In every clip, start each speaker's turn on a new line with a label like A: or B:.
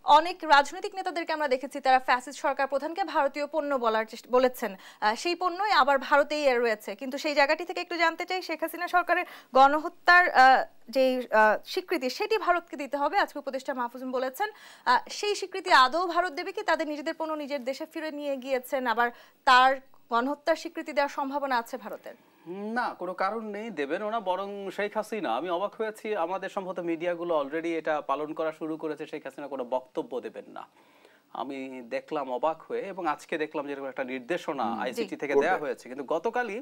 A: অনেক রাজনৈতিক নেতাদেরকে আমরা দেখেছি তারা ফ্যাসিস্ট সরকার প্রধানকে ভারতীয় পণ্য বলেছেন, সেই পণ্যই আবার ভারতেই রয়েছে। কিন্তু সেই জায়গাটি থেকে একটু জানতে চাই, শেখ হাসিনা সরকারের গণহত্যার যে স্বীকৃতি সেটি ভারতকে দিতে হবে, আজকে উপদেষ্টা মাহফুজ বলেছেন। সেই স্বীকৃতি আদৌ ভারত দেবে কি? তাদের নিজেদের পণ্য নিজের দেশে ফিরে নিয়ে গিয়েছেন, আবার তার গণহত্যার স্বীকৃতি দেওয়ার সম্ভাবনা আছে ভারতের?
B: না, কোনো কারণ নেই দেবেন ওনা। বরং শেখ হাসিনা, আমি অবাক হয়েছি, আমাদের সম্ভবত মিডিয়াগুলো অলরেডি এটা পালন করা শুরু করেছে, শেখ হাসিনা কোনো বক্তব্য দেবেন না। আমি দেখলাম অবাক হয়ে, এবং আজকে দেখলাম যেরকম একটা নির্দেশনা আইসিটি থেকে দেওয়া হয়েছে, কিন্তু গতকালই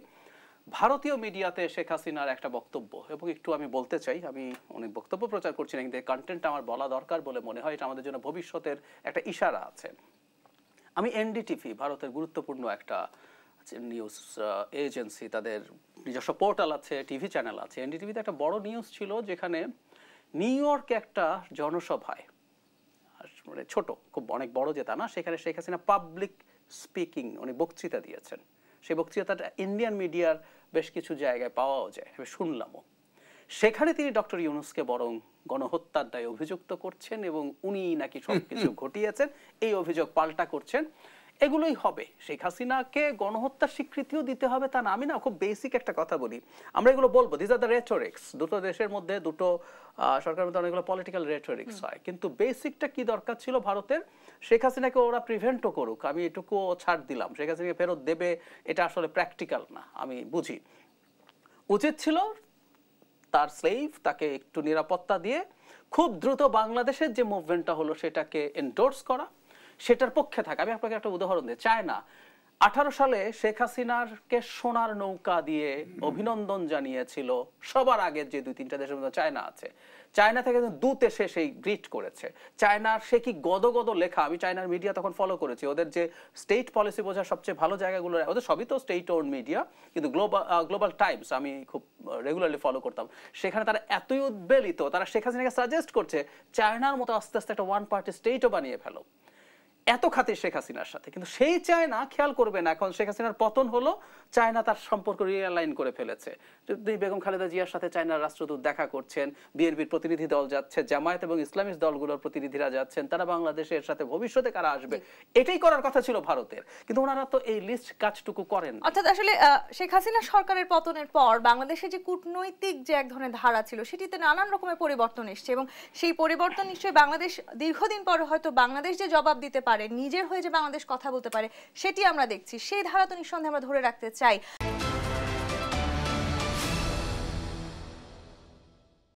B: ভারতীয় মিডিয়াতে শেখ হাসিনার একটা বক্তব্য, এবং একটু আমি বলতে চাই, আমি অনেক বক্তব্য প্রচার করছি না, কিন্তু কন্টেন্ট আমার বলা দরকার বলে মনে হয়, এটা আমাদের জন্য ভবিষ্যতের একটা ইশারা আছে। আমি এনডিটিভি, ভারতের গুরুত্বপূর্ণ একটা নিউজ এজেন্সি, তাদের নিজস্ব পোর্টাল আছে, টিভি চ্যানেল আছে। এনডিটিভিতে একটা বড় নিউজ ছিল, যেখানে নিউ ইয়র্কে একটা জনসভায়, মানে ছোট, খুব অনেক বড় যে তা না, সেখানে শেখ হাসিনা পাবলিক স্পিকিং, উনি বক্তৃতা দিয়েছেন। সেই বক্তৃতাটা ইন্ডিয়ান মিডিয়ার বেশ কিছু জায়গায় পাওয়াও যায়, শুনলামও। সেখানে তিনি ডক্টর ইউনূসকে বরং গণহত্যার দায়ে অভিযুক্ত করছেন, এবং উনি নাকি সবকিছু ঘটিয়েছেন, এই অভিযোগ পাল্টা করছেন। এগুলোই হবে। শেখ হাসিনাকে গণহত্যার স্বীকৃতিও দিতে হবে তা না, আমি না খুব বেসিক একটা কথা বলি, আমরা এগুলো বলবো, দিস আর দ্য রেটোরিক্স। দুটো দেশের মধ্যে, দুটো সরকারের মধ্যে অনেকগুলো পলিটিক্যাল রেটোরিক্স হয়, কিন্তু বেসিকটা কি দরকার ছিল ভারতের? শেখ হাসিনাকে ওরা প্রিভেন্টও করুক, আমি এটুকুও ছাড় দিলাম, শেখ হাসিনাকে ফেরত দেবে এটা আসলে প্র্যাকটিক্যাল না, আমি বুঝি। উচিত ছিল তার স্লেভ, তাকে একটু নিরাপত্তা দিয়ে খুব দ্রুত বাংলাদেশের যে মুভমেন্টটা হলো সেটাকে এন্ডোর্স করা, সেটার পক্ষে থাকে। আমি আপনাকে একটা উদাহরণ দিই, চায়না 18 সালে শেখ হাসিনারকে সোনার নৌকা দিয়ে অভিনন্দন জানিয়েছিল। সবার আগে যে 2-3টা দেশের মধ্যে চায়না আছে, চায়না থেকে দূত এসে সেই গ্রিট করেছে। চায়নার সে কি গদগদ লেখা, আমি চায়নার মিডিয়া তখন ফলো করেছি, ওদের যে স্টেট পলিসি বোঝার সবচেয়ে ভালো জায়গাগুলো, ওদের সবই তো স্টেট ওন মিডিয়া, কিন্তু গ্লোবাল টাইমস আমি খুব রেগুলারলি ফলো করতাম। সেখানে তারা এতই উদ্বেলিত, তারা শেখ হাসিনাকে সাজেস্ট করছে চায়নার মতো আস্তে আস্তে একটা ওয়ান পার্টি স্টেটও বানিয়ে ফেলো, এত খাতির শেখ হাসিনার সাথে। কিন্তু সেই চায়না খেয়াল করবে না, এখন শেখ হাসিনার পতন হলো, চায়না তার সম্পর্ক রিয়ালাইন করে ফেলেছে। বেগম খালেদা জিয়ার সাথে চায়নার রাষ্ট্রদূত দেখা করছেন, বিএনপির প্রতিনিধি দল যাচ্ছে, জামায়াত এবং ইসলামিস্ট দলগুলোর প্রতিনিধিরা যাচ্ছেন, তারা বাংলাদেশের সাথে ভবিষ্যতে কারা আসবে এটাই করার কথা ছিল ভারতের, কিন্তু ওনারা তো এই লিস্ট কাজটুকু করেন।
A: অর্থাৎ আসলে শেখ হাসিনা সরকারের পতনের পর বাংলাদেশে যে কূটনৈতিক যে এক ধরনের ধারা ছিল সেটিতে নানান রকমের পরিবর্তন এসেছে, এবং সেই পরিবর্তন নিশ্চয়ই বাংলাদেশ দীর্ঘদিন পর হয়তো বাংলাদেশ যে জবাব দিতে পারে, নিজের হয়ে যে বাংলাদেশ কথা বলতে পারে, সেটি আমরা দেখছি। সেই ধারা তো নিঃসন্দেহে আমরা ধরে রাখতে চাই।